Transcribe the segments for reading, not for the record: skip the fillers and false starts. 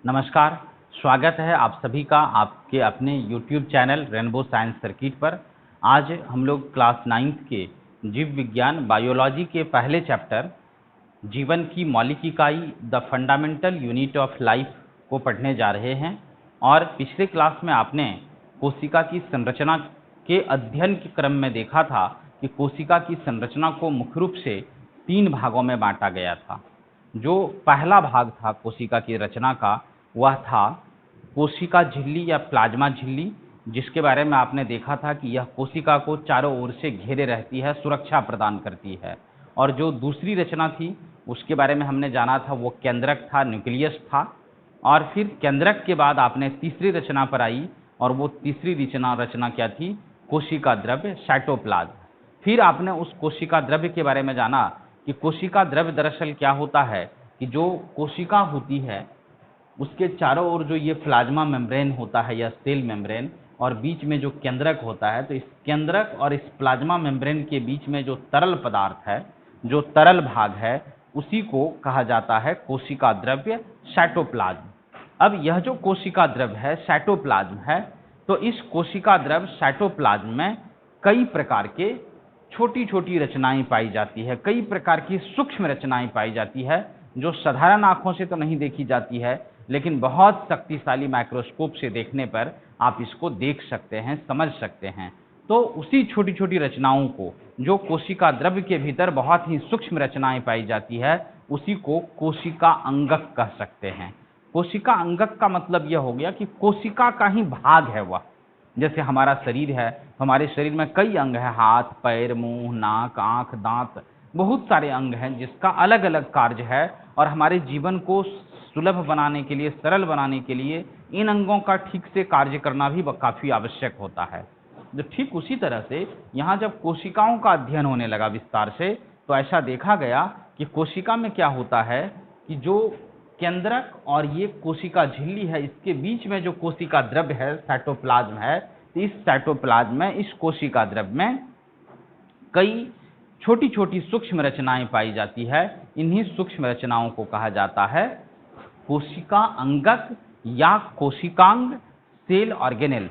नमस्कार, स्वागत है आप सभी का आपके अपने YouTube channel rainbow science circuit पर। आज हम लोग क्लास 9th के जीव विज्ञान बायोलॉजी के पहले चैप्टर जीवन की मौलिक इकाई the fundamental unit of life को पढ़ने जा रहे हैं। और पिछले क्लास में आपने कोशिका की संरचना के अध्ययन के क्रम में देखा था कि कोशिका की संरचना को मुख्य रूप से 3 भागों में बांटा गया था। जो पहला भाग था कोशिका की रचना का, वह था कोशिका झिल्ली या प्लाज्मा झिल्ली, जिसके बारे में आपने देखा था कि यह कोशिका को चारों ओर से घेरे रहती है, सुरक्षा प्रदान करती है। और जो दूसरी रचना थी उसके बारे में हमने जाना था, वो केंद्रक था, न्यूक्लियस था। और फिर केंद्रक के बाद आपने तीसरी रचना पर आई, और वो तीसरी रचना क्या थी? कोशिका द्रव्य, साइटोप्लाज्म। फिर आपने उस कोशिका द्रव्य के बारे में जाना कि कोशिका द्रव्य दरअसल क्या होता है कि जो कोशिका होती है उसके चारों ओर जो ये प्लाज्मा मेम्ब्रेन होता है या सेल मेम्ब्रेन, और बीच में जो केंद्रक होता है, तो इस केंद्रक और इस प्लाज्मा मेम्ब्रेन के बीच में जो तरल पदार्थ है, जो तरल भाग है, उसी को कहा जाता है कोशिका द्रव्य, साइटोप्लाज्म। अब यह जो कोशिका द्रव्य है, साइटोप्लाज्म है, तो इस कोशिका द्रव्य साइटोप्लाज्म में कई प्रकार के छोटी छोटी रचनाएं पाई जाती है, कई प्रकार की सूक्ष्म रचनाएं पाई जाती है, जो साधारण आंखों से तो नहीं देखी जाती है, लेकिन बहुत शक्तिशाली माइक्रोस्कोप से देखने पर आप इसको देख सकते हैं, समझ सकते हैं। तो उसी छोटी छोटी रचनाओं को, जो कोशिका द्रव्य के भीतर बहुत ही सूक्ष्म रचनाएं पाई जाती है, उसी को कोशिका अंगक कह सकते हैं। कोशिका अंगक का मतलब यह हो गया कि कोशिका का ही भाग है वह। जैसे हमारा शरीर है, हमारे शरीर में कई अंग हैं, हाथ, पैर, मुंह, नाक, आंख, दांत, बहुत सारे अंग हैं जिसका अलग अलग कार्य है। और हमारे जीवन को सुलभ बनाने के लिए, सरल बनाने के लिए इन अंगों का ठीक से कार्य करना भी काफी आवश्यक होता है। तो ठीक उसी तरह से यहाँ जब कोशिकाओं का अध्ययन होने लगा विस्तार से, तो ऐसा देखा गया कि कोशिका में क्या होता है कि जो केंद्रक और ये कोशिका झिल्ली है, इसके बीच में जो कोशिका द्रव्य है, साइटोप्लाज्म है, तो इस साइटोप्लाज्म में, इस कोशिका द्रव्य में कई छोटी छोटी सूक्ष्म रचनाएं पाई जाती है। इन्हीं सूक्ष्म रचनाओं को कहा जाता है कोशिका अंगक या कोशिकांग, सेल ऑर्गेनेल।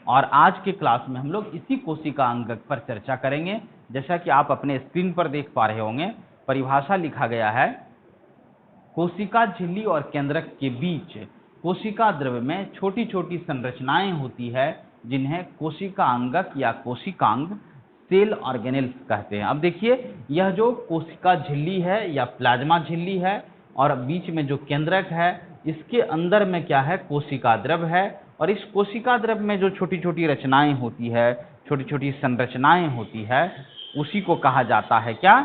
और आज के क्लास में हम लोग इसी कोशिका अंगक पर चर्चा करेंगे। जैसा कि आप अपने स्क्रीन पर देख पा रहे होंगे, परिभाषा लिखा गया है, कोशिका झिल्ली और केंद्रक के बीच कोशिका द्रव्य में छोटी छोटी संरचनाएं होती है, जिन्हें कोशिका अंगक या कोशिकांग, सेल ऑर्गेनेल्स कहते हैं। अब देखिए, यह जो कोशिका झिल्ली है या प्लाज्मा झिल्ली है, और बीच में जो केंद्रक है, इसके अंदर में क्या है? कोशिका द्रव्य है। और इस कोशिका द्रव्य में जो छोटी छोटी रचनाएं होती है, छोटी छोटी संरचनाएं होती है, उसी को कहा जाता है क्या?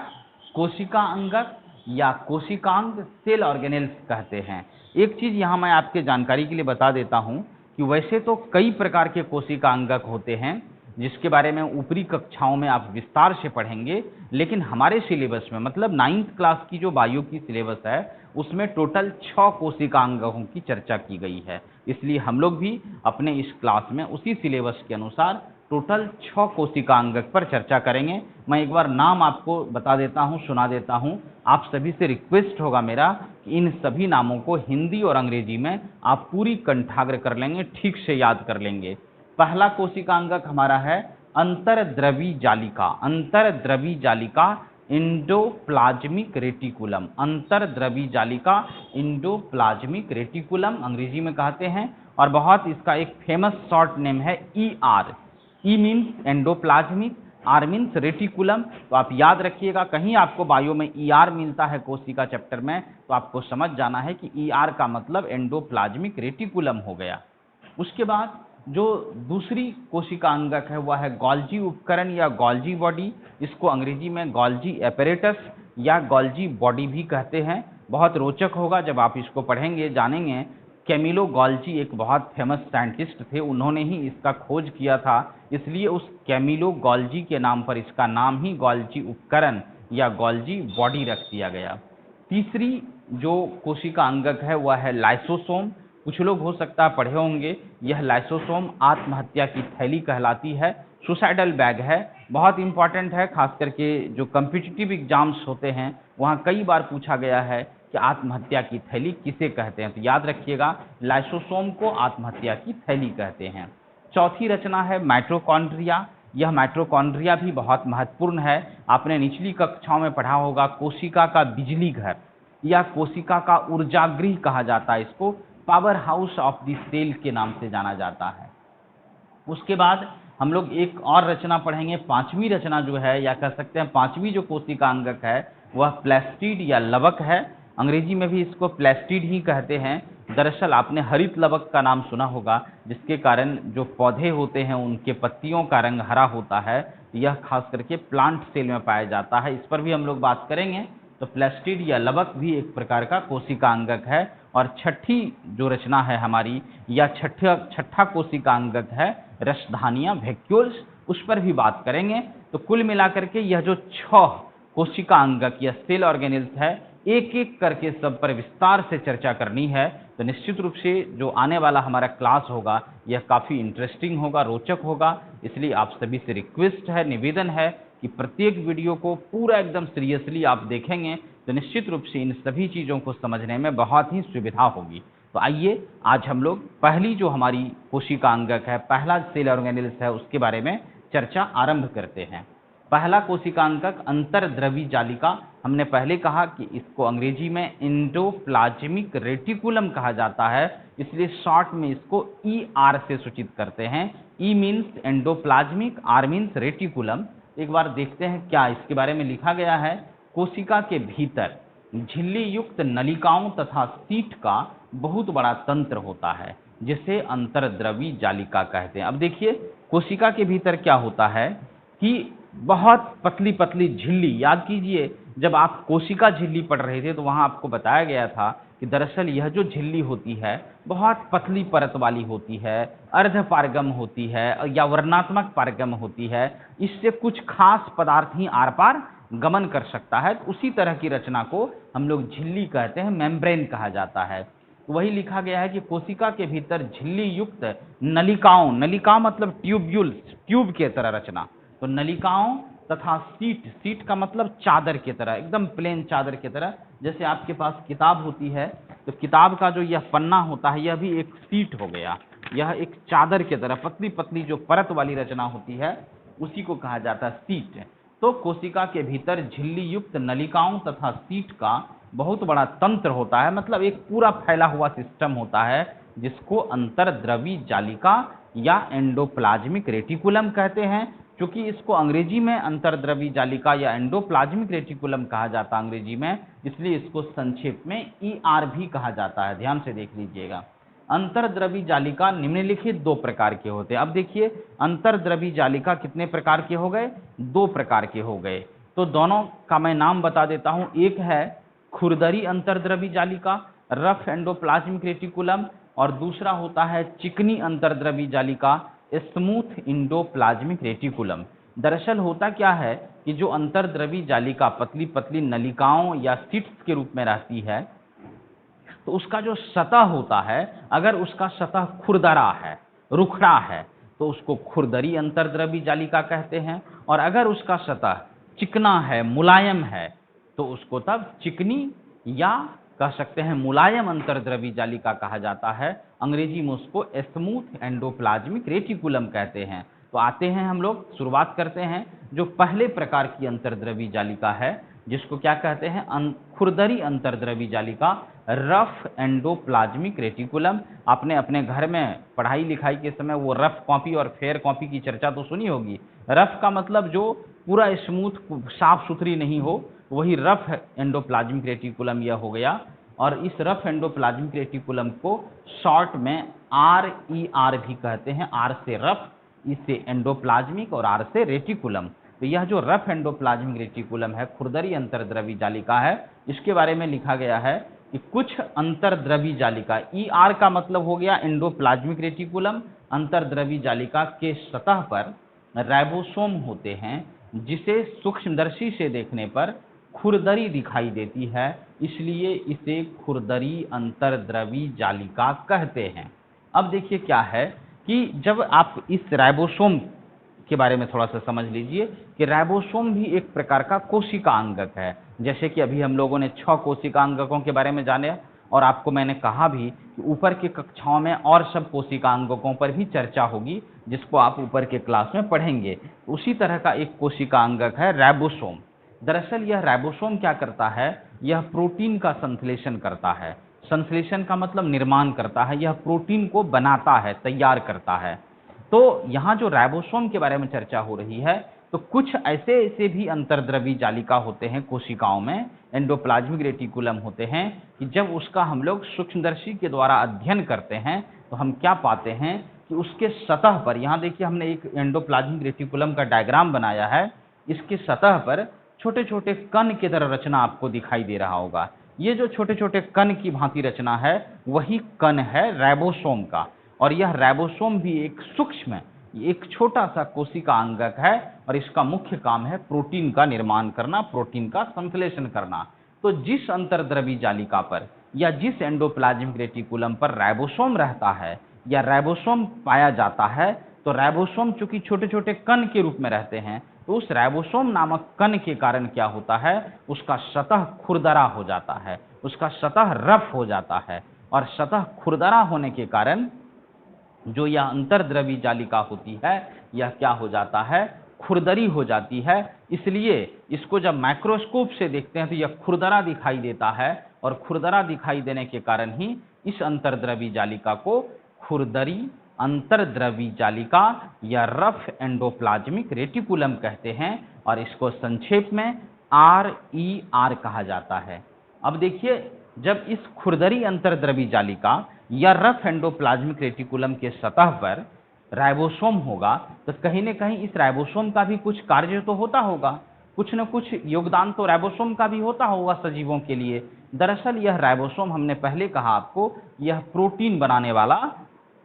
कोशिका अंगक या कोशिकांग, सेल ऑर्गेनेल्स कहते हैं। एक चीज यहां मैं आपके जानकारी के लिए बता देता हूं कि वैसे तो कई प्रकार के कोशिका अंगक होते हैं, जिसके बारे में ऊपरी कक्षाओं में आप विस्तार से पढ़ेंगे, लेकिन हमारे सिलेबस में, मतलब 9th क्लास की जो बायो की सिलेबस है, उसमें टोटल 6 कोशिका अंगकों की चर्चा की गई है। इसलिए हम लोग भी अपने इस क्लास में उसी सिलेबस के अनुसार टोटल 6 कोशिका अंगक पर चर्चा करेंगे। मैं एक बार नाम आपको बता देता हूं, सुना देता हूं। आप सभी से रिक्वेस्ट होगा मेरा कि इन सभी नामों को हिंदी और अंग्रेजी में आप पूरी कंठाग्र कर लेंगे, ठीक से याद कर लेंगे। पहला कोशिका अंगक हमारा है अंतर्द्रवी जालिका। अंतर्द्रवी जालिका, इंडोप्लाज्मिक रेटिकुलम। अंतर्द्रवी जालिका, इंडोप्लाज्मिक रेटिकुलम अंग्रेजी में कहते हैं। और बहुत इसका एक फेमस शॉर्ट नेम है ER। E means endoplasmic, R means reticulum. तो आप याद रखिएगा, कहीं आपको बायो में ER मिलता है कोशिका चैप्टर में, तो आपको समझ जाना है कि ER का मतलब एंडोप्लाज्मिक रेटिकुलम हो गया। उसके बाद जो दूसरी कोशिका अंगक है, वह है गोल्जी उपकरण या गोल्जी बॉडी। इसको अंग्रेजी में गोल्जी एपरेटस या गोल्जी बॉडी भी कहते हैं। बहुत रोचक होगा जब आप इसको पढ़ेंगे, जानेंगे। कैमिलो गोल्जी एक बहुत फेमस साइंटिस्ट थे, उन्होंने ही इसका खोज किया था, इसलिए उस कैमिलो गोल्जी के नाम पर इसका नाम ही गोल्जी उपकरण या गोल्जी बॉडी रख दिया गया। तीसरी जो कोशिका अंगक है, वह है लाइसोसोम। कुछ लोग हो सकता है पढ़े होंगे, यह लाइसोसोम आत्महत्या की थैली कहलाती है, सुसाइडल बैग है। बहुत इंपॉर्टेंट है, खास करके जो कम्पिटिटिव एग्जाम्स होते हैं, वहाँ कई बार पूछा गया है कि आत्महत्या की थैली किसे कहते हैं। तो याद रखिएगा, लाइसोसोम को आत्महत्या की थैली कहते हैं। चौथी रचना है माइटोकॉन्ड्रिया। यह माइटोकॉन्ड्रिया भी बहुत महत्वपूर्ण है। आपने निचली कक्षाओं में पढ़ा होगा, कोशिका का बिजली घर या कोशिका का ऊर्जागृह कहा जाता है, इसको power house of the cell के नाम से जाना जाता है। उसके बाद हम लोग एक और रचना पढ़ेंगे, पांचवी रचना जो है, या कह सकते हैं पांचवी जो कोशिका अंगक है, वह प्लास्टिड या लवक है। अंग्रेजी में भी इसको प्लास्टिड ही कहते हैं। दरअसल आपने हरित लवक का नाम सुना होगा, जिसके कारण जो पौधे होते हैं उनके पत्तियों का रंग हरा होता है। यह खास करके प्लांट सेल में पाया जाता है, इस पर भी हम लोग बात करेंगे। तो प्लास्टिड या लवक भी एक प्रकार का कोशिका अंगक है। और छठी जो रचना है हमारी, या छठा कोशिका अंगक है रसधानियां वैक्यूल्स, उस पर भी बात करेंगे। तो कुल मिलाकर के यह जो 6 कोशिका अंगक या सेल ऑर्गेनेल्स है, एक एक करके सब पर विस्तार से चर्चा करनी है। तो निश्चित रूप से जो आने वाला हमारा क्लास होगा यह काफ़ी इंटरेस्टिंग होगा, रोचक होगा। इसलिए आप सभी से रिक्वेस्ट है, निवेदन है कि प्रत्येक वीडियो को पूरा एकदम सीरियसली आप देखेंगे तो निश्चित रूप से इन सभी चीज़ों को समझने में बहुत ही सुविधा होगी। तो आइए आज हम लोग पहली जो हमारी कोशिका अंगक है, पहला सेल ऑर्गेनेल्स है, उसके बारे में चर्चा आरंभ करते हैं। पहला कोशिका अंगक अंतर्द्रवी जालिका। हमने पहले कहा कि इसको अंग्रेजी में एंडोप्लाज्मिक रेटिकुलम कहा जाता है, इसलिए शॉर्ट में इसको ER से सूचित करते हैं। E means endoplasmic, R means reticulum. एक बार देखते हैं क्या इसके बारे में लिखा गया है। कोशिका के भीतर झिल्ली युक्त नलिकाओं तथा सीट का बहुत बड़ा तंत्र होता है, जिसे अंतर्द्रवी जालिका कहते हैं। अब देखिए, कोशिका के भीतर क्या होता है कि बहुत पतली पतली झिल्ली, याद कीजिए जब आप कोशिका झिल्ली पढ़ रहे थे तो वहां आपको बताया गया था कि दरअसल यह जो झिल्ली होती है बहुत पतली परत वाली होती है, अर्ध पारगम होती है या वर्णात्मक पारगम होती है। इससे कुछ खास पदार्थ ही आर पार गमन कर सकता है। तो उसी तरह की रचना को हम लोग झिल्ली कहते हैं, मेम्ब्रेन कहा जाता है। तो वही लिखा गया है कि कोशिका के भीतर झिल्ली युक्त नलिकाओं, नलिका मतलब ट्यूब्यूल्स, ट्यूब के तरह रचना, तो नलिकाओं तथा सीट, सीट का मतलब चादर की तरह, एकदम प्लेन चादर की तरह। जैसे आपके पास किताब होती है तो किताब का जो यह पन्ना होता है यह भी एक सीट हो गया, यह एक चादर की तरह पतली पतली जो परत वाली रचना होती है उसी को कहा जाता है सीट। तो कोशिका के भीतर झिल्ली युक्त नलिकाओं तथा सीट का बहुत बड़ा तंत्र होता है, मतलब एक पूरा फैला हुआ सिस्टम होता है, जिसको अंतर्द्रवी जालिका या एंडोप्लाज्मिक रेटिकुलम कहते हैं। क्योंकि इसको अंग्रेजी में अंतर्द्रवी जालिका या एंडोप्लाज्मिक रेटिकुलम कहा जाता है अंग्रेजी में, इसलिए इसको संक्षेप में ER भी कहा जाता है। ध्यान से देख लीजिएगा। अंतर्द्रवी जालिका निम्नलिखित 2 प्रकार के होते हैं। अब देखिए, अंतर्द्रवी जालिका कितने प्रकार के हो गए? 2 प्रकार के हो गए। तो दोनों का मैं नाम बता देता हूं। एक है खुरदरी अंतर्द्रवी जालिका, रफ एंडोप्लाज्मिक रेटिकुलम, और दूसरा होता है चिकनी अंतर्द्रवी जालिका, स्मूथ एंडोप्लाज्मिक रेटिकुलम। दरअसल होता क्या है कि जो अंतर्द्रवी जालिका पतली पतली नलिकाओं या सीट्स के रूप में रहती है, तो उसका जो सतह होता है, अगर उसका सतह खुरदरा है, रुखड़ा है, तो उसको खुरदरी अंतर्द्रवी जालिका कहते हैं। और अगर उसका सतह चिकना है, मुलायम है, तो उसको तब चिकनी या कह सकते हैं मुलायम अंतर्द्रवी जालिका कहा जाता है। अंग्रेजी में उसको स्मूथ एंडोप्लाज्मिक रेटिकुलम कहते हैं। तो आते हैं हम लोग, शुरुआत करते हैं जो पहले प्रकार की अंतर्द्रवी जालिका है, जिसको क्या कहते हैं? खुरदरी अंतर्द्रवी जालिका, रफ एंडोप्लाज्मिक रेटिकुलम। आपने अपने घर में पढ़ाई लिखाई के समय वो रफ कॉपी और फेयर कॉपी की चर्चा तो सुनी होगी। रफ का मतलब जो पूरा स्मूथ साफ सुथरी नहीं हो, वही रफ एंडोप्लाज्मिक रेटिकुलम यह हो गया। और इस रफ एंडोप्लाज्मिक रेटिकुलम को शॉर्ट में RER भी कहते हैं। R से रफ, E से एंडोप्लाज्मिक और R से रेटिकुलम। तो यह जो रफ एंडोप्लाज्मिक रेटिकुलम है, खुरदरी अंतर्द्रवी जालिका है, इसके बारे में लिखा गया है कि कुछ अंतर्द्रवी जालिका, ER का मतलब हो गया एंडोप्लाज्मिक रेटिकुलम, अंतर्द्रवी जालिका के सतह पर राइबोसोम होते हैं, जिसे सूक्ष्मदर्शी से देखने पर खुरदरी दिखाई देती है, इसलिए इसे खुरदरी अंतर्द्रवी जालिका कहते हैं। अब देखिए क्या है कि जब आप इस राइबोसोम के बारे में थोड़ा सा समझ लीजिए कि राइबोसोम भी एक प्रकार का कोशिका अंगक है। जैसे कि अभी हम लोगों ने 6 कोशिका अंगकों के बारे में जाने, और आपको मैंने कहा भी कि ऊपर की कक्षाओं में और सब कोशिका अंगकों पर भी चर्चा होगी, जिसको आप ऊपर के क्लास में पढ़ेंगे। उसी तरह का एक कोशिका अंगक है राइबोसोम। दरअसल यह राइबोसोम क्या करता है, यह प्रोटीन का संश्लेषण करता है। संश्लेषण का मतलब निर्माण करता है, यह प्रोटीन को बनाता है, तैयार करता है। तो यहाँ जो राइबोसोम के बारे में चर्चा हो रही है, तो कुछ ऐसे ऐसे भी अंतर्द्रवी जालिका होते हैं कोशिकाओं में, एंडोप्लाज्मिक रेटिकुलम होते हैं, कि जब उसका हम लोग सूक्ष्मदर्शी के द्वारा अध्ययन करते हैं तो हम क्या पाते हैं कि उसके सतह पर, यहाँ देखिए हमने एक एंडोप्लाज्मिक रेटिकुलम का डायग्राम बनाया है, इसकी सतह पर छोटे छोटे कण की तरह रचना आपको दिखाई दे रहा होगा। ये जो छोटे छोटे कण की भांति रचना है, वही कण है राइबोसोम का। और यह राइबोसोम भी एक सूक्ष्म, एक छोटा सा कोशिका अंगक है, और इसका मुख्य काम है प्रोटीन का निर्माण करना, प्रोटीन का संश्लेषण करना। तो जिस अंतर्द्रवी जालिका पर या जिस एंडोप्लाज्मिक रेटिकुलम पर राइबोसोम रहता है या राइबोसोम पाया जाता है, तो राइबोसोम चूंकि छोटे छोटे कण के रूप में रहते हैं, तो उस राइबोसोम नामक कण के कारण क्या होता है, उसका सतह खुरदरा हो जाता है, उसका सतह रफ हो जाता है। और सतह खुरदरा होने के कारण जो यह अंतर्द्रवी जालिका होती है, यह क्या हो जाता है, खुरदरी हो जाती है। इसलिए इसको जब माइक्रोस्कोप से देखते हैं तो यह खुरदरा दिखाई देता है, और खुरदरा दिखाई देने के कारण ही इस अंतर्द्रवी जालिका को खुरदरी अंतर्द्रवी जालिका या रफ एंडोप्लाज्मिक रेटिकुलम कहते हैं, और इसको संक्षेप में RER कहा जाता है। अब देखिए, जब इस खुरदरी अंतर्द्रवी जालिका या रफ एंडोप्लाज्मिक रेटिकुलम के सतह पर राइबोसोम होगा, तो कहीं न कहीं इस राइबोसोम का भी कुछ कार्य तो होता होगा, कुछ न कुछ योगदान तो राइबोसोम का भी होता होगा सजीवों के लिए। दरअसल यह राइबोसोम, हमने पहले कहा आपको, यह प्रोटीन बनाने वाला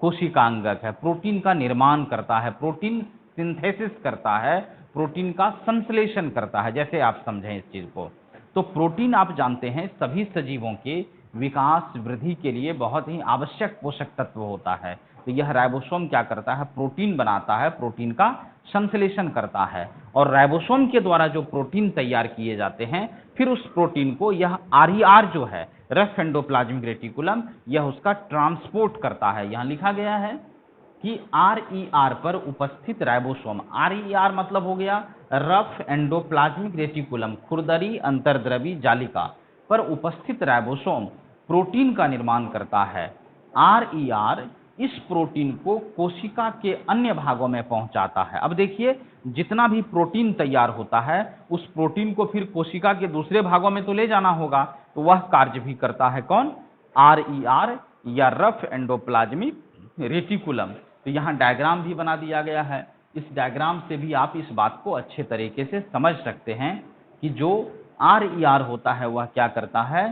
कोशिका अंगक है, प्रोटीन का निर्माण करता है, प्रोटीन सिंथेसिस करता है, प्रोटीन का संश्लेषण करता है, जैसे आप समझें इस चीज को। तो प्रोटीन आप जानते हैं सभी सजीवों के विकास वृद्धि के लिए बहुत ही आवश्यक पोषक तत्व होता है। तो यह राइबोसोम क्या करता है, प्रोटीन बनाता है, प्रोटीन का संश्लेषण करता है, और राइबोसोम के द्वारा जो प्रोटीन तैयार किए जाते हैं, फिर उस प्रोटीन को यह RER जो है, रफ एंडोप्लाज्मिक रेटिकुलम, यह उसका ट्रांसपोर्ट करता है। यहाँ लिखा गया है कि RER पर उपस्थित राइबोसोम, RER मतलब हो गया रफ एंडोप्लाज्मिक रेटिकुलम, खुरदरी अंतर्द्रवी जालिका पर उपस्थित राइबोसोम प्रोटीन का निर्माण करता है। RER इस प्रोटीन को कोशिका के अन्य भागों में पहुंचाता है। अब देखिए, जितना भी प्रोटीन तैयार होता है, उस प्रोटीन को फिर कोशिका के दूसरे भागों में तो ले जाना होगा, तो वह कार्य भी करता है कौन, RER या रफ एंडोप्लाज्मिक रेटिकुलम। तो यहाँ डायग्राम भी बना दिया गया है। इस डायग्राम से भी आप इस बात को अच्छे तरीके से समझ सकते हैं कि जो RER होता है वह क्या करता है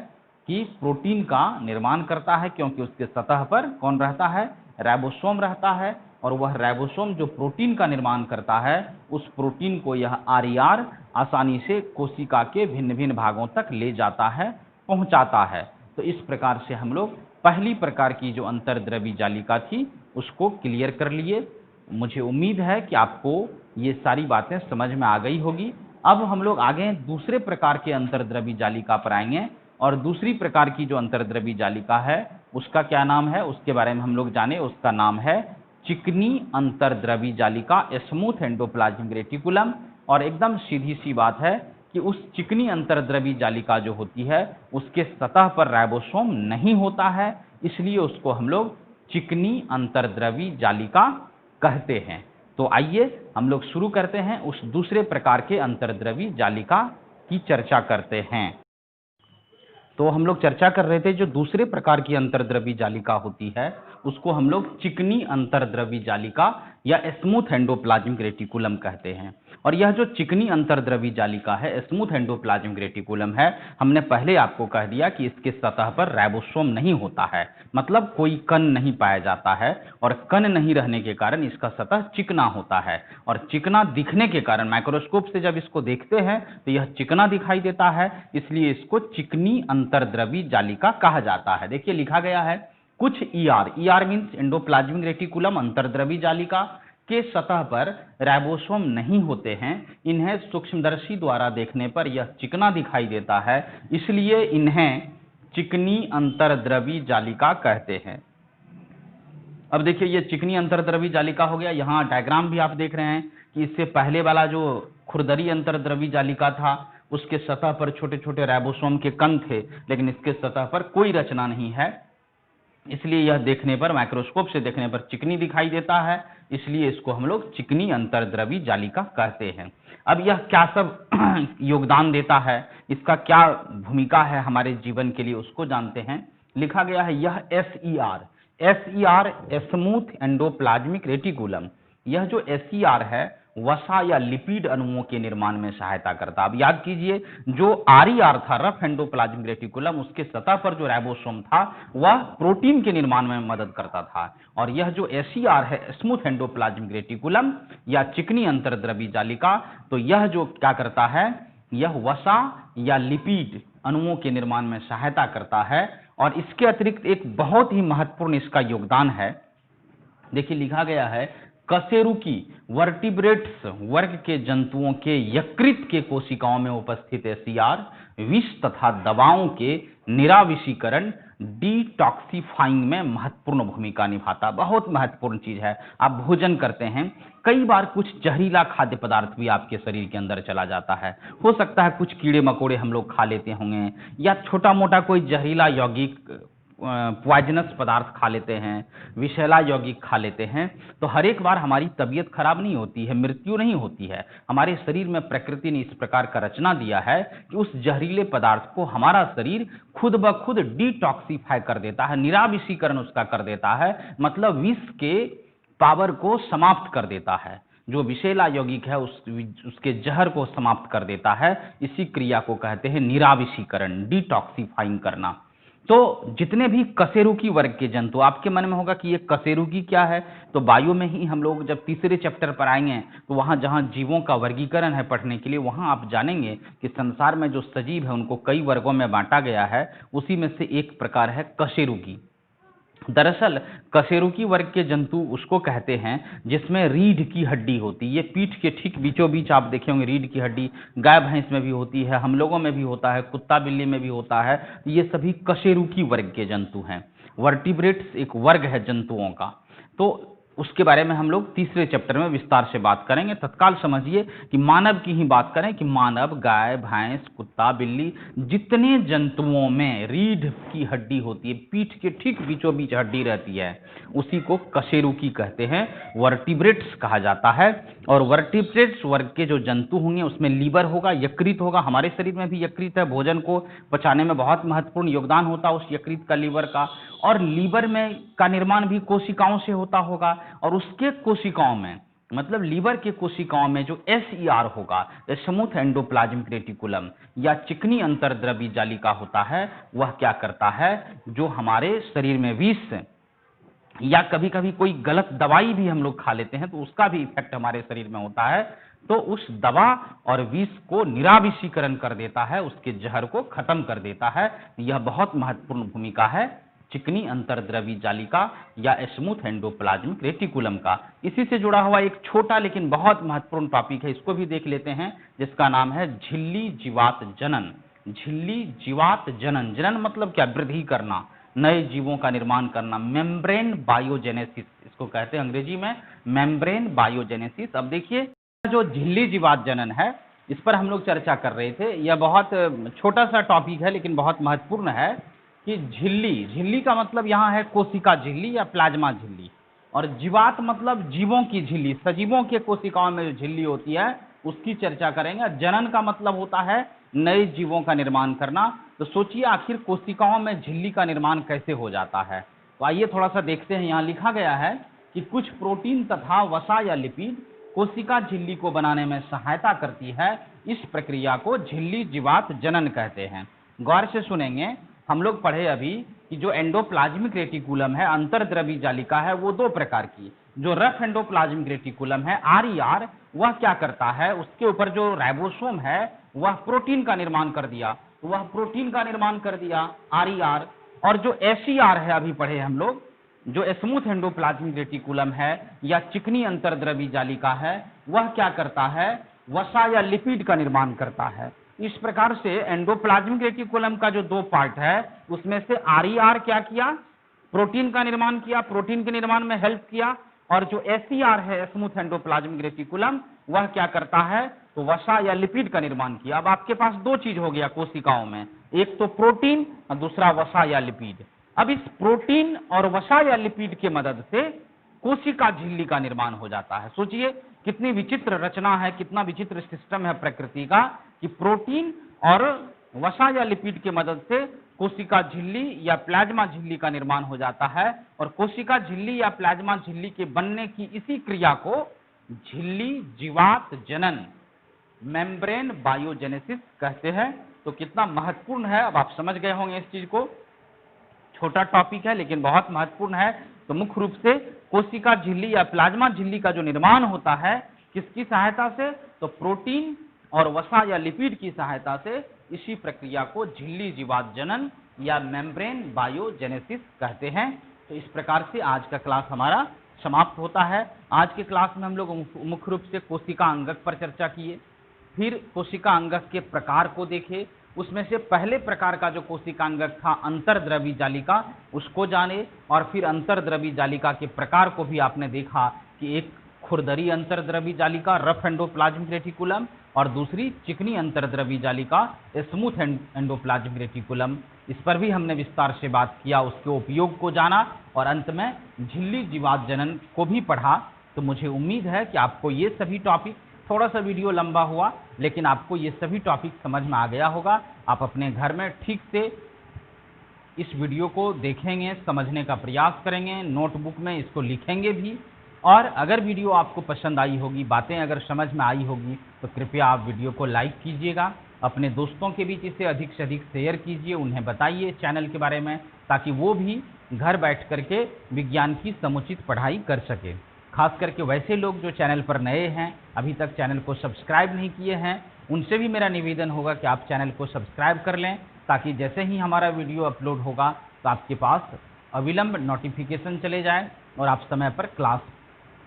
कि प्रोटीन का निर्माण करता है, क्योंकि उसके सतह पर कौन रहता है, राइबोसोम रहता है, और वह राइबोसोम जो प्रोटीन का निर्माण करता है, उस प्रोटीन को यह RER आसानी से कोशिका के भिन्न भिन्न भागों तक ले जाता है, पहुंचाता है। तो इस प्रकार से हम लोग पहली प्रकार की जो अंतर्द्रवी जालिका थी उसको क्लियर कर लिए। मुझे उम्मीद है कि आपको ये सारी बातें समझ में आ गई होगी। अब हम लोग आगे दूसरे प्रकार के अंतर्द्रवी जालिका पर आएंगे, और दूसरी प्रकार की जो अंतर्द्रवी जालिका है उसका क्या नाम है, उसके बारे में हम लोग जाने। उसका नाम है चिकनी अंतर्द्रवी जालिका, स्मूथ एंडोप्लाज्मिक रेटिकुलम। और एकदम सीधी सी बात है कि उस चिकनी अंतर्द्रवी जालिका जो होती है उसके सतह पर राइबोसोम नहीं होता है, इसलिए उसको हम लोग चिकनी अंतर्द्रवी जालिका कहते हैं। तो आइए हम लोग शुरू करते हैं, उस दूसरे प्रकार के अंतर्द्रवी जालिका की चर्चा करते हैं। तो हम लोग चर्चा कर रहे थे, जो दूसरे प्रकार की अंतर्द्रवी जालिका होती है उसको हम लोग चिकनी अंतर्द्रवी जालिका या स्मूथ एंडोप्लाज्मिक रेटिकुलम कहते हैं। और यह जो चिकनी अंतर्द्रवी जालिका है, स्मूथ एंडोप्लाज्मिक रेटिकुलम है, हमने पहले आपको कह दिया कि इसके सतह पर राइबोसोम नहीं होता है, मतलब कोई कण नहीं पाया जाता है, और कण नहीं रहने के कारण इसका सतह चिकना होता है। और चिकना दिखने के कारण माइक्रोस्कोप से जब इसको देखते हैं तो यह चिकना दिखाई देता है, इसलिए इसको चिकनी अंतर्द्रवी जालिका कहा जाता है। देखिए लिखा गया है कुछ ER मीन्स एंडोप्लाज्मिक रेटिकुलम अंतर्द्रवी जालिका, के सतह पर राइबोसोम नहीं होते हैं, इन्हें सूक्ष्मदर्शी द्वारा देखने पर यह चिकना दिखाई देता है, इसलिए इन्हें चिकनी अंतर्द्रवी जालिका कहते हैं। अब देखिए ये चिकनी अंतर्द्रवी जालिका हो गया। यहाँ डायग्राम भी आप देख रहे हैं कि इससे पहले वाला जो खुरदरी अंतर्द्रवी जालिका था उसके सतह पर छोटे छोटे राइबोसोम के कण थे, लेकिन इसके सतह पर कोई रचना नहीं है, इसलिए यह देखने पर, माइक्रोस्कोप से देखने पर चिकनी दिखाई देता है, इसलिए इसको हम लोग चिकनी अंतर्द्रवी जालिका कहते हैं। अब यह क्या सब योगदान देता है, इसका क्या भूमिका है हमारे जीवन के लिए, उसको जानते हैं। लिखा गया है यह SER स्मूथ एंडोप्लाज्मिक रेटिकुलम, यह जो SER है वसा या लिपिड अणुओं के निर्माण में सहायता करता है। अब याद कीजिए जो RER था, रफ एंडोप्लाज्मिक रेटिकुलम, उसके सतह पर जो राइबोसोम था वह प्रोटीन के निर्माण में मदद करता था, और यह जो SER है स्मूथ एंडोप्लाज्मिक रेटिकुलम या चिकनी अंतर्द्रवी जालिका, तो यह जो क्या करता है, यह वसा या लिपिड अणुओं के निर्माण में सहायता करता है। और इसके अतिरिक्त एक बहुत ही महत्वपूर्ण इसका योगदान है। देखिए लिखा गया है कशेरुकी वर्टिब्रेट्स वर्ग के जंतुओं के यकृत के कोशिकाओं में उपस्थित SER विष तथा दवाओं के निराविषीकरण डिटॉक्सिफाइंग में महत्वपूर्ण भूमिका निभाता। बहुत महत्वपूर्ण चीज है। आप भोजन करते हैं, कई बार कुछ जहरीला खाद्य पदार्थ भी आपके शरीर के अंदर चला जाता है, हो सकता है कुछ कीड़े मकोड़े हम लोग खा लेते होंगे, या छोटा मोटा कोई जहरीला यौगिक पॉइजनस पदार्थ खा लेते हैं, विषैला यौगिक खा लेते हैं, तो हर एक बार हमारी तबीयत खराब नहीं होती है, मृत्यु नहीं होती है। हमारे शरीर में प्रकृति ने इस प्रकार का रचना दिया है कि उस जहरीले पदार्थ को हमारा शरीर खुद ब खुद डिटॉक्सिफाई कर देता है, निराविषीकरण उसका कर देता है, मतलब विष के पावर को समाप्त कर देता है। जो विषैला यौगिक है उसके जहर को समाप्त कर देता है। इसी क्रिया को कहते हैं निराविषीकरण, डिटॉक्सिफाइंग करना। तो जितने भी कशेरुकी वर्ग के जंतु, आपके मन में होगा कि ये कशेरुकी क्या है, तो बायो में ही हम लोग जब तीसरे चैप्टर पर आएंगे तो वहां जहां जीवों का वर्गीकरण है पढ़ने के लिए, वहां आप जानेंगे कि संसार में जो सजीव है उनको कई वर्गों में बांटा गया है, उसी में से एक प्रकार है कशेरुकी। दरअसल कशेरुकी वर्ग के जंतु उसको कहते हैं जिसमें रीढ़ की हड्डी होती है। ये पीठ के ठीक बीचों बीच आप देखे होंगे रीढ़ की हड्डी, गाय भैंस में भी होती है, हम लोगों में भी होता है, कुत्ता बिल्ली में भी होता है। ये सभी कशेरुकी वर्ग के जंतु हैं। वर्टिब्रेट्स एक वर्ग है जंतुओं का, तो उसके बारे में हम लोग तीसरे चैप्टर में विस्तार से बात करेंगे। तत्काल समझिए कि मानव की ही बात करें कि मानव, गाय, भैंस, कुत्ता, बिल्ली, जितने जंतुओं में रीढ़ की हड्डी होती है, पीठ के ठीक बीचों बीच हड्डी रहती है, उसी को कशेरुकी कहते हैं, वर्टिब्रेट्स कहा जाता है। और वर्टिब्रेट्स वर्ग के जो जंतु होंगे उसमें लीवर होगा, यकृत होगा। हमारे शरीर में भी यकृत है, भोजन को पचाने में बहुत महत्वपूर्ण योगदान होता है उस यकृत का, लीवर का। और लीवर में का निर्माण भी कोशिकाओं से होता होगा, और उसके कोशिकाओं में, मतलब लीवर के कोशिकाओं में जो SER होगा, स्मूथ एंडोप्लाज्मिक रेटिकुलम या चिकनी अंतर्द्रवी जालिका होता है, वह क्या करता है, जो हमारे शरीर में विष या कभी कभी कोई गलत दवाई भी हम लोग खा लेते हैं तो उसका भी इफेक्ट हमारे शरीर में होता है, तो उस दवा और विष को निराविषीकरण कर देता है, उसके जहर को खत्म कर देता है। यह बहुत महत्वपूर्ण भूमिका है चिकनी अंतर्द्रवी जालिका या स्मूथ एंडोप्लाज्मिक रेटिकुलम का। इसी से जुड़ा हुआ एक छोटा लेकिन बहुत महत्वपूर्ण टॉपिक है, इसको भी देख लेते हैं, जिसका नाम है झिल्ली जीवात जनन। झिल्ली जीवात जनन, जनन मतलब क्या, वृद्धि करना, नए जीवों का निर्माण करना, मेम्ब्रेन बायोजेनेसिस इसको कहते हैं अंग्रेजी में, मेम्ब्रेन बायोजेनेसिस। अब देखिए जो झिल्ली जीवात जनन है इस पर हम लोग चर्चा कर रहे थे। यह बहुत छोटा सा टॉपिक है लेकिन बहुत महत्वपूर्ण है कि झिल्ली का मतलब यहाँ है कोशिका झिल्ली या प्लाज्मा झिल्ली, और जीवात मतलब जीवों की झिल्ली, सजीवों के कोशिकाओं में जो झिल्ली होती है उसकी चर्चा करेंगे। जनन का मतलब होता है नए जीवों का निर्माण करना। तो सोचिए आखिर कोशिकाओं में झिल्ली का निर्माण कैसे हो जाता है, तो आइए थोड़ा सा देखते हैं। यहाँ लिखा गया है कि कुछ प्रोटीन तथा वसा या लिपिड कोशिका झिल्ली को बनाने में सहायता करती है, इस प्रक्रिया को झिल्ली जीवात जनन कहते हैं। गौर से सुनेंगे, हम लोग पढ़े अभी कि जो एंडोप्लाज्मिक रेटिकुलम है, अंतर्द्रवी जालिका है, वो दो प्रकार की, जो रफ एंडोप्लाज्मिक रेटिकुलम है RER, वह क्या करता है, उसके ऊपर जो राइबोसोम है वह प्रोटीन का निर्माण कर दिया, वह प्रोटीन का निर्माण कर दिया RER। और जो SER है अभी पढ़े हम लोग, जो स्मूथ एंडोप्लाज्मिक रेटिकुलम है या चिकनी अंतर्द्रवी जालिका है, वह क्या करता है, वसा या लिपिड का निर्माण करता है। इस प्रकार से एंडोप्लाज्मिक रेटिकुलम का जो दो पार्ट है, उसमें से आरईआर क्या किया, प्रोटीन का निर्माण किया, प्रोटीन के निर्माण में हेल्प किया, और जो एसईआर है स्मूथ एंडोप्लाज्मिक रेटिकुलम, वह क्या करता है, तो वसा या लिपिड का निर्माण किया। अब आपके पास दो चीज हो गया कोशिकाओं में, एक तो प्रोटीन और दूसरा वसा या लिपिड। अब इस प्रोटीन और वसा या लिपिड की मदद से कोशिका झिल्ली का निर्माण हो जाता है। सोचिए कितनी विचित्र रचना है, कितना विचित्र सिस्टम है प्रकृति का, कि प्रोटीन और वसा या लिपिड की मदद से कोशिका झिल्ली या प्लाज्मा झिल्ली का निर्माण हो जाता है। और कोशिका झिल्ली या प्लाज्मा झिल्ली के बनने की इसी क्रिया को झिल्ली जीवात जनन, मेम्ब्रेन बायोजेनेसिस कहते हैं। तो कितना महत्वपूर्ण है, अब आप समझ गए होंगे इस चीज को। छोटा टॉपिक है लेकिन बहुत महत्वपूर्ण है। तो मुख्य रूप से कोशिका झिल्ली या प्लाज्मा झिल्ली का जो निर्माण होता है किसकी सहायता से, तो प्रोटीन और वसा या लिपिड की सहायता से। इसी प्रक्रिया को झिल्ली जीवात जनन या मेम्ब्रेन बायोजेनेसिस कहते हैं। तो इस प्रकार से आज का क्लास हमारा समाप्त होता है। आज के क्लास में हम लोग मुख्य रूप से कोशिका अंगक पर चर्चा किए, फिर कोशिका अंगक के प्रकार को देखे, उसमें से पहले प्रकार का जो कोशिका अंगक था अंतर्द्रवी जालिका, उसको जाने, और फिर अंतर्द्रवी जालिका के प्रकार को भी आपने देखा कि एक खुरदरी अंतर्द्रवी जालिका रफ एंडोप्लाज्मिक रेटिकुलम, और दूसरी चिकनी अंतर्द्रवी जालिका स्मूथ एंडोप्लाज्मिक रेटिकुलम। इस पर भी हमने विस्तार से बात किया, उसके उपयोग को जाना, और अंत में झिल्ली जीवात जनन को भी पढ़ा। तो मुझे उम्मीद है कि आपको ये सभी टॉपिक, थोड़ा सा वीडियो लंबा हुआ लेकिन आपको ये सभी टॉपिक समझ में आ गया होगा। आप अपने घर में ठीक से इस वीडियो को देखेंगे, समझने का प्रयास करेंगे, नोटबुक में इसको लिखेंगे भी। और अगर वीडियो आपको पसंद आई होगी, बातें अगर समझ में आई होगी, तो कृपया आप वीडियो को लाइक कीजिएगा, अपने दोस्तों के बीच इसे अधिक से अधिक शेयर कीजिए, उन्हें बताइए चैनल के बारे में, ताकि वो भी घर बैठ करके विज्ञान की समुचित पढ़ाई कर सके। खास करके वैसे लोग जो चैनल पर नए हैं, अभी तक चैनल को सब्सक्राइब नहीं किए हैं, उनसे भी मेरा निवेदन होगा कि आप चैनल को सब्सक्राइब कर लें, ताकि जैसे ही हमारा वीडियो अपलोड होगा तो आपके पास अविलंब नोटिफिकेशन चले जाए और आप समय पर क्लास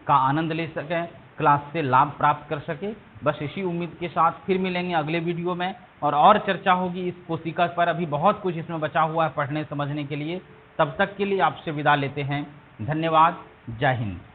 का आनंद ले सकें, क्लास से लाभ प्राप्त कर सके। बस इसी उम्मीद के साथ फिर मिलेंगे अगले वीडियो में, और चर्चा होगी इस कोशिका पर। अभी बहुत कुछ इसमें बचा हुआ है पढ़ने समझने के लिए। तब तक के लिए आपसे विदा लेते हैं। धन्यवाद। जय हिंद।